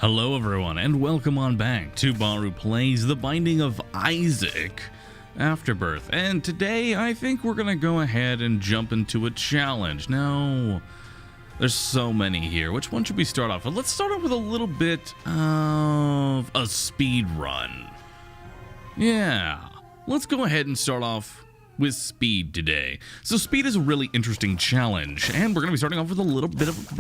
Hello everyone, and welcome on back to Baru Plays The Binding of Isaac Afterbirth. And today I think we're gonna go ahead and jump into a challenge. Now, there's so many here. Which one should we start off with? Let's start off with a little bit of a speed run. Yeah, let's go ahead and start off with speed today. So speed is a really interesting challenge, and we're going to be starting off with a little bit of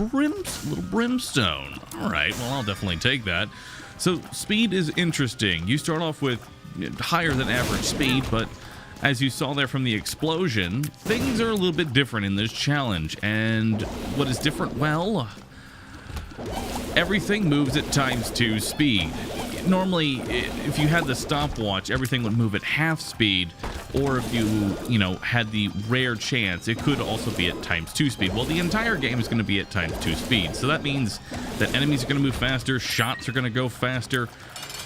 brimstone. All right, well, I'll definitely take that. So speed is interesting. You start off with higher than average speed, but as you saw there from the explosion, things are a little bit different in this challenge. And what is different? Well, everything moves at ×2 speed. Normally, if you had the stopwatch, everything would move at half speed, or if you had the rare chance, it could also be at ×2 speed. Well, the entire game is going to be at ×2 speed, so that means that enemies are going to move faster, shots are going to go faster.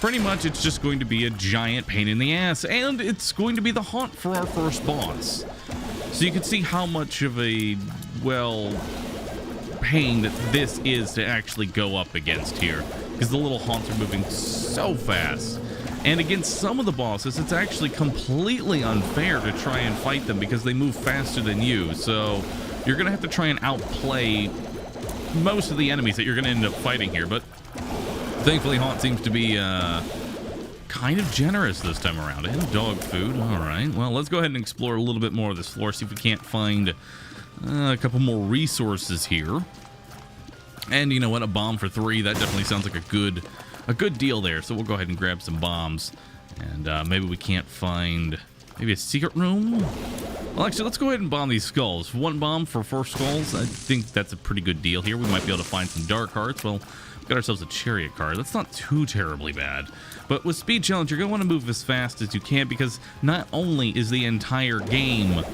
Pretty much, it's just going to be a giant pain in the ass, and it's going to be the hunt for our first boss. So you can see how much of a, well, pain that this is to actually go up against here, because the little haunts are moving so fast. And against some of the bosses, it's actually completely unfair to try and fight them because they move faster than you. So you're going to have to try and outplay most of the enemies that you're going to end up fighting here. But thankfully, Haunt seems to be kind of generous this time around. And dog food. All right. Well, let's go ahead and explore a little bit more of this floor, see if we can't find a couple more resources here. And you know what, a bomb for 3, that definitely sounds like a good deal there. So we'll go ahead and grab some bombs, and maybe we can't find maybe a secret room. Well, actually, let's go ahead and bomb these skulls. 1 bomb for 4 skulls. I think that's a pretty good deal here. We might be able to find some dark hearts. Well, we've got ourselves a chariot card. That's not too terribly bad. But with speed challenge, you're going to want to move as fast as you can, because not only is the entire game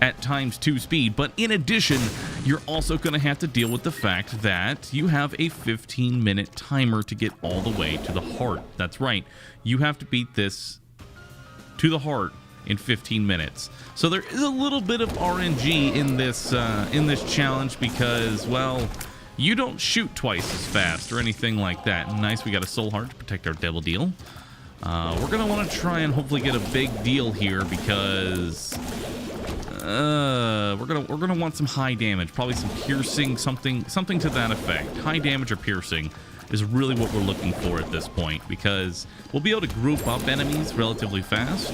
at ×2 speed, but in addition, you're also going to have to deal with the fact that you have a 15-minute timer to get all the way to the heart. That's right, you have to beat this to the heart in 15 minutes. So there is a little bit of RNG in this challenge, because, well, you don't shoot twice as fast or anything like that. Nice, we got a soul heart to protect our devil deal. We're going to want to try and hopefully get a big deal here, because we're gonna want some high damage, probably some piercing, something to that effect. High damage or piercing is really what we're looking for at this point, because we'll be able to group up enemies relatively fast,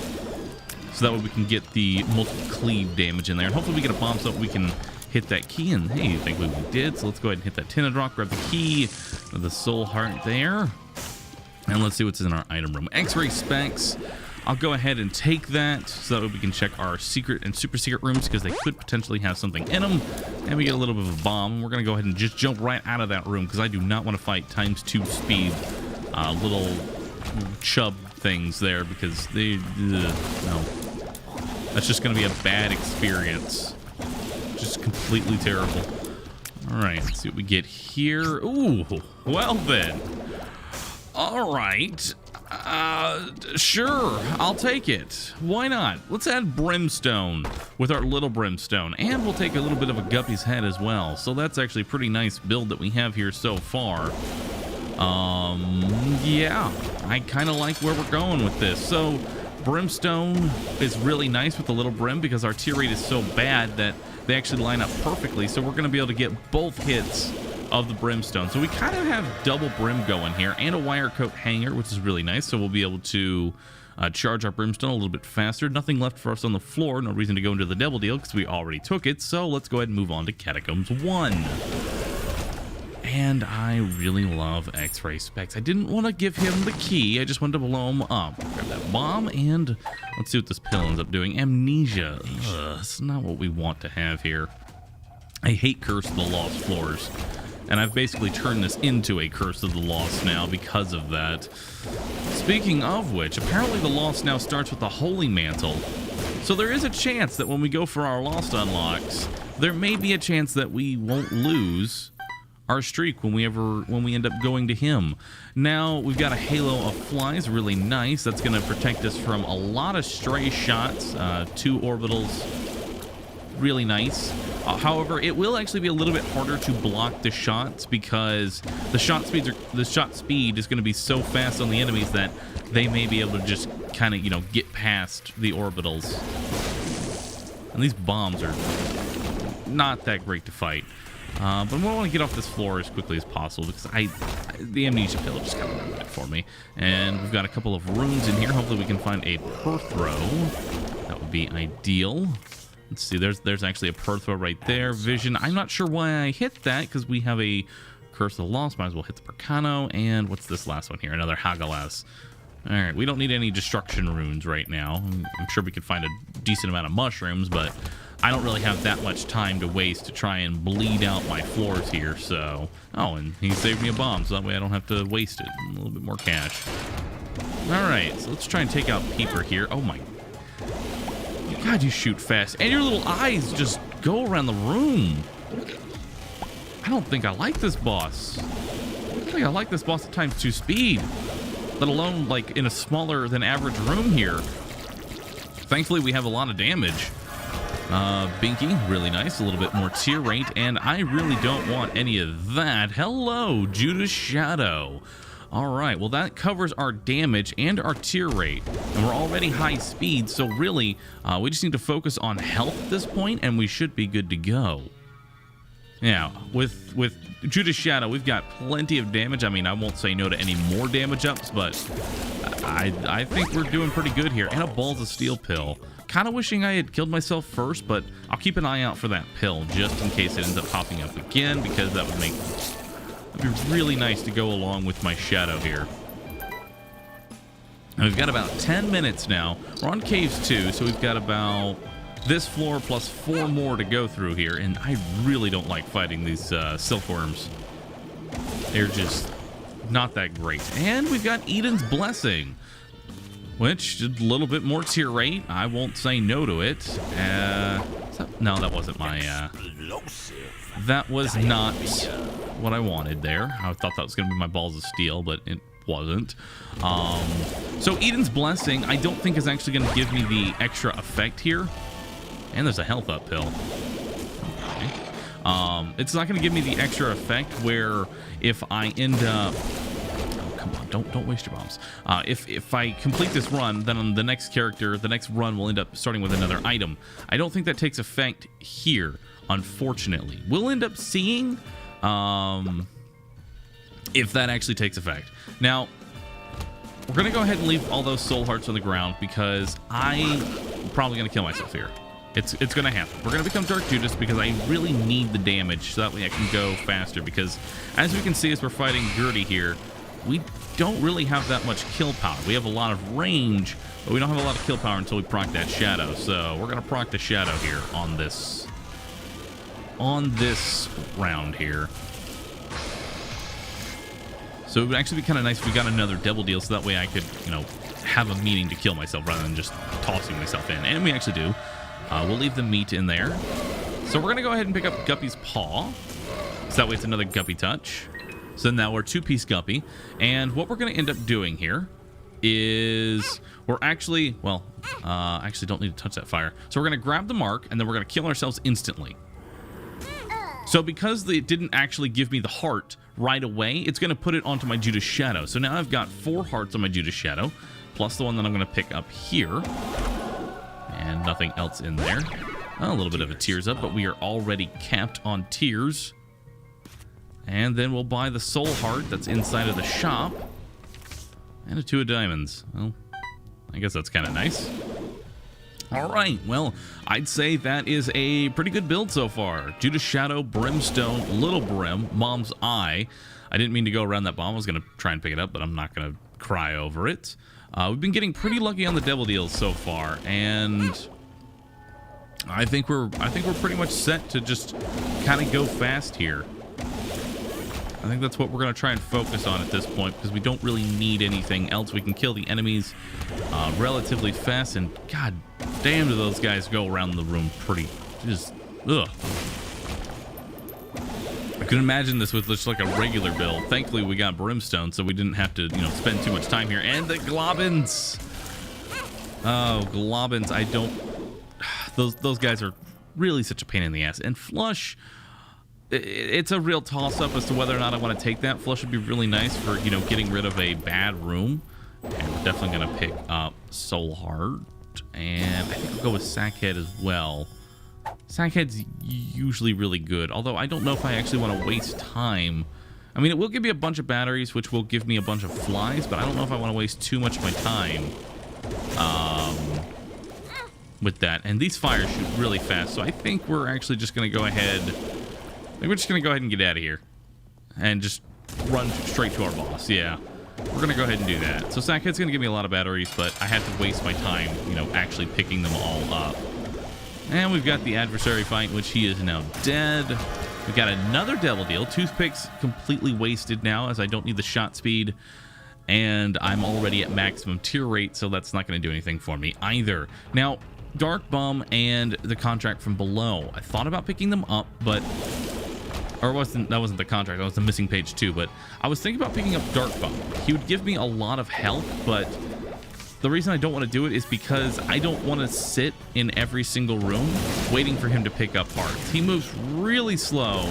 so that way we can get the multiple cleave damage in there, and hopefully we get a bomb so that we can hit that key. And hey, thankfully we did. So let's go ahead and hit that tinted rock, grab the key, the soul heart there, and let's see what's in our item room. X-ray specs. I'll go ahead and take that so that we can check our secret and super secret rooms, because they could potentially have something in them. And we get a little bit of a bomb. We're going to go ahead and just jump right out of that room, because I do not want to fight ×2 speed little chub things there, because they, no. That's just going to be a bad experience. Just completely terrible. All right, let's see what we get here. Ooh, well then. All right. Sure, I'll take it. Why not? Let's add brimstone with our little brimstone, and we'll take a little bit of a guppy's head as well. So that's actually a pretty nice build that we have here so far. Yeah, I kind of like where we're going with this. So brimstone is really nice with the little brim, because our tear rate is so bad that they actually line up perfectly. So we're going to be able to get both hits of the brimstone. So we kind of have double brim going here, and a wire coat hanger, which is really nice. So we'll be able to charge our brimstone a little bit faster. Nothing left for us on the floor. No reason to go into the devil deal, because we already took it. So let's go ahead and move on to Catacombs 1. And I really love X-ray specs. I didn't want to give him the key. I just wanted to blow him up. Grab that bomb, and let's see what this pill ends up doing. Amnesia. Ugh, it's not what we want to have here. I hate Curse of the Lost Floors, and I've basically turned this into a Curse of the Lost now because of that. Speaking of which, apparently the Lost now starts with the Holy Mantle. So there is a chance that when we go for our Lost unlocks, there may be a chance that we won't lose our streak when we end up going to him. Now we've got a halo of flies, really nice. That's going to protect us from a lot of stray shots. 2 orbitals really nice. However, it will actually be a little bit harder to block the shots because the shot speed is going to be so fast on the enemies that they may be able to just kind of, you know, get past the orbitals. And these bombs are not that great to fight. But I want to get off this floor as quickly as possible because the amnesia pill just kind of ruined it for me. And we've got a couple of runes in here. Hopefully we can find a Perthrow. That would be ideal. Let's see, there's actually a Perthrow right there. Vision, I'm not sure why I hit that because we have a Curse of the Lost. Might as well hit the Percano. And what's this last one here? Another Hagalas. Alright, we don't need any destruction runes right now. I'm sure we could find a decent amount of mushrooms, but I don't really have that much time to waste to try and bleed out my floors here, so... Oh, and he saved me a bomb, so that way I don't have to waste it. A little bit more cash. Alright, so let's try and take out Peeper here. Oh my... God, you shoot fast. And your little eyes just go around the room. I don't think I like this boss. I don't think I like this boss at ×2 speed. Let alone, like, in a smaller than average room here. Thankfully, we have a lot of damage. Binky, really nice. A little bit more tier rate, and I really don't want any of that. Hello, Judas Shadow. All right, well, that covers our damage and our tier rate, and we're already high speed, so really, we just need to focus on health at this point, and we should be good to go. Yeah, with Judas Shadow, we've got plenty of damage. I mean, I won't say no to any more damage ups, but I think we're doing pretty good here. And a Balls of Steel pill. Kind of wishing I had killed myself first, but I'll keep an eye out for that pill just in case it ends up popping up again, because that would be really nice to go along with my shadow here. And we've got about 10 minutes now. We're on Caves 2, so we've got about this floor plus 4 more to go through here, and I really don't like fighting these silkworms. They're just not that great. And we've got Eden's Blessing, which is a little bit more tier rate. I won't say no to it. No, that wasn't my... that was not what I wanted there. I thought that was going to be my Balls of Steel, but it wasn't. So Eden's Blessing, I don't think is actually going to give me the extra effect here. And there's a health up pill. Okay. It's not going to give me the extra effect where if I end up... Oh, come on, don't waste your bombs. If I complete this run, then on the next character, the next run will end up starting with another item. I don't think that takes effect here, unfortunately. We'll end up seeing if that actually takes effect. Now, we're going to go ahead and leave all those soul hearts on the ground because I'm probably going to kill myself here. It's going to happen. We're going to become Dark Judas because I really need the damage so that way I can go faster, because as we can see as we're fighting Gertie here, we don't really have that much kill power. We have a lot of range, but we don't have a lot of kill power until we proc that shadow. So we're going to proc the shadow here on this round here. So it would actually be kind of nice if we got another double deal so that way I could, you know, have a meaning to kill myself rather than just tossing myself in. And we actually do. We'll leave the meat in there. So we're going to go ahead and pick up Guppy's Paw. So that way it's another Guppy touch. So now we're 2-piece Guppy. And what we're going to end up doing here is we're actually, well, actually don't need to touch that fire. So we're going to grab the mark and then we're going to kill ourselves instantly. So because it didn't actually give me the heart right away, it's going to put it onto my Judas Shadow. So now I've got 4 hearts on my Judas Shadow, plus the one that I'm going to pick up here. And nothing else in there. A little bit of a tears up, but we are already capped on tears. And then we'll buy the soul heart that's inside of the shop. And a 2 of diamonds. Well, I guess that's kind of nice. Alright, well, I'd say that is a pretty good build so far. Judas Shadow, Brimstone, Little Brim, Mom's Eye. I didn't mean to go around that bomb. I was going to try and pick it up, but I'm not going to cry over it. We've been getting pretty lucky on the devil deals so far, and I think we're pretty much set to just kind of go fast here. I think that's what we're going to try and focus on at this point, because we don't really need anything else. We can kill the enemies relatively fast, and god damn do those guys go around the room pretty just ugh. I could imagine this with just like a regular build. Thankfully we got Brimstone, so we didn't have to, you know, spend too much time here. And the Globins. Oh, Globins, I don't... Those guys are really such a pain in the ass. And flush, it's a real toss-up as to whether or not I want to take that. Flush would be really nice for, you know, getting rid of a bad room. And we're definitely going to pick up Soul Heart. And I think I'll go with Sackhead as well. Sackhead's usually really good, although I don't know if I actually want to waste time. I mean, it will give me a bunch of batteries, which will give me a bunch of flies, but I don't know if I want to waste too much of my time with that. And these fires shoot really fast, so I think we're actually just going to go ahead. We're just going to go ahead and get out of here and just run straight to our boss. Yeah, we're going to go ahead and do that. So Sackhead's going to give me a lot of batteries, but I have to waste my time, you know, actually picking them all up. And we've got the adversary fight, which he is now dead. We've got another Devil Deal. Toothpicks completely wasted now, as I don't need the shot speed. And I'm already at maximum tear rate, so that's not going to do anything for me either. Now, Dark Bum and the contract from below. I thought about picking them up, but... Or that wasn't the contract. That was the missing page too. But I was thinking about picking up Dark Bum. He would give me a lot of health, but... The reason I don't want to do it is because I don't want to sit in every single room waiting for him to pick up parts. He moves really slow,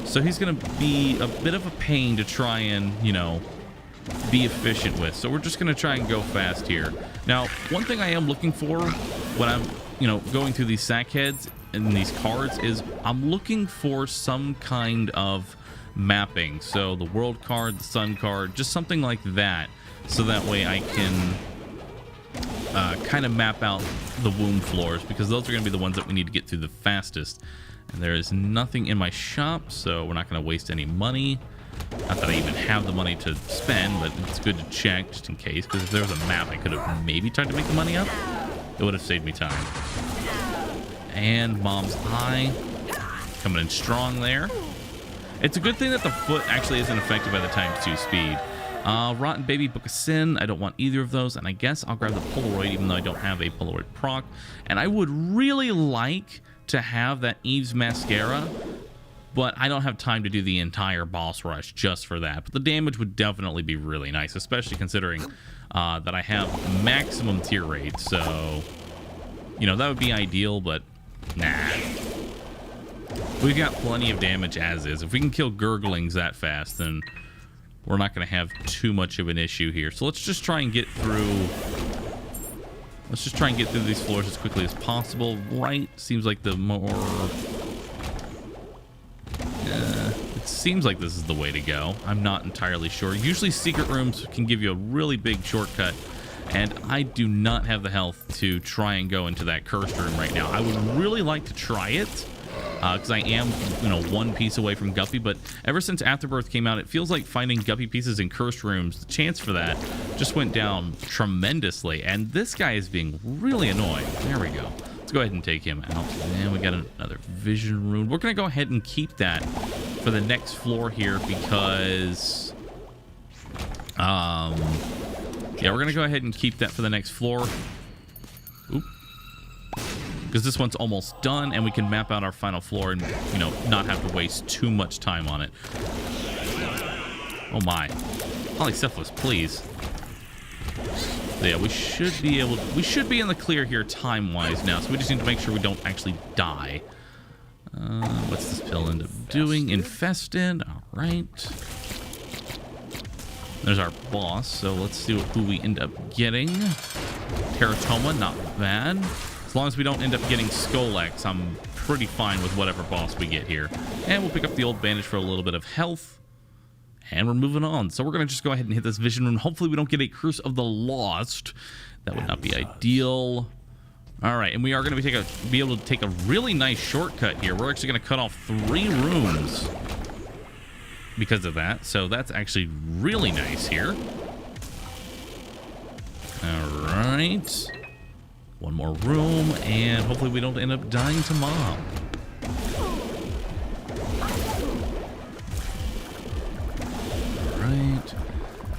so he's going to be a bit of a pain to try and, you know, be efficient with. So we're just going to try and go fast here. Now, one thing I am looking for when I'm, you know, going through these Sackheads and these cards is I'm looking for some kind of mapping. So the World card, the Sun card, just something like that. So that way I can... kind of map out the womb floors, because those are going to be the ones that we need to get through the fastest. And there is nothing in my shop, so we're not going to waste any money. Not that I even have the money to spend, but it's good to check just in case, because if there was a map I could have maybe tried to make the money up, it would have saved me time. And Mom's Eye coming in strong there. It's a good thing that the foot actually isn't affected by the ×2 speed. Rotten Baby, Book of Sin. I don't want either of those, and I guess I'll grab the Polaroid, even though I don't have a Polaroid proc. And I would really like to have that Eve's Mascara, but I don't have time to do the entire boss rush just for that. But the damage would definitely be really nice, especially considering that I have maximum tear rate. So, you know, that would be ideal, but nah. We've got plenty of damage as is. If we can kill Gurglings that fast, then... we're not going to have too much of an issue here. So let's just try and get through... let's just try and get through these floors as quickly as possible. Right seems like the more... it seems like this is the way to go. I'm not entirely sure. Usually secret rooms can give you a really big shortcut. And I do not have the health to try and go into that cursed room right now. I would really like to try it. Because I am, you know, one piece away from Guppy, but ever since Afterbirth came out, it feels like finding Guppy pieces in cursed rooms, the chance for that just went down tremendously, and this guy is being really annoying. There we go. Let's go ahead and take him out. And we got another vision rune. We're going to go ahead and keep that for the next floor here because... yeah, we're going to go ahead and keep that for the next floor. Oop. Because this one's almost done, and we can map out our final floor and, you know, not have to waste too much time on it. Oh my. Polycephalus, please. So yeah, we should be able to, we should be in the clear here time-wise now, so we just need to make sure we don't actually die. What's this pill end up doing? Infested. All right. There's our boss, so let's see who we end up getting. Teratoma, not bad. As long as we don't end up getting Skolex, I'm pretty fine with whatever boss we get here. And we'll pick up the old bandage for a little bit of health. And we're moving on. So we're going to just go ahead and hit this vision room. Hopefully we don't get a Curse of the Lost. That would not be ideal. All right, and we are going to be able to take a really nice shortcut here. We're actually going to cut off 3 rooms because of that. So that's actually really nice here. All right. One more room, and hopefully we don't end up dying to Mom. Right.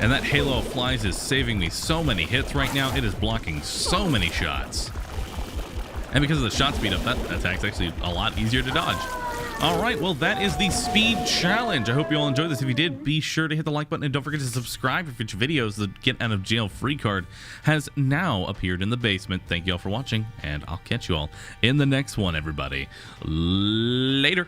And that Halo of Flies is saving me so many hits right now. It is blocking so many shots. And because of the shot speed up, that attack's actually a lot easier to dodge. All right, well, that is the speed challenge. I hope you all enjoyed this. If you did, be sure to hit the like button and don't forget to subscribe for future videos. The get out of jail free card has now appeared in the basement. Thank you all for watching, and I'll catch you all in the next one, everybody. Later.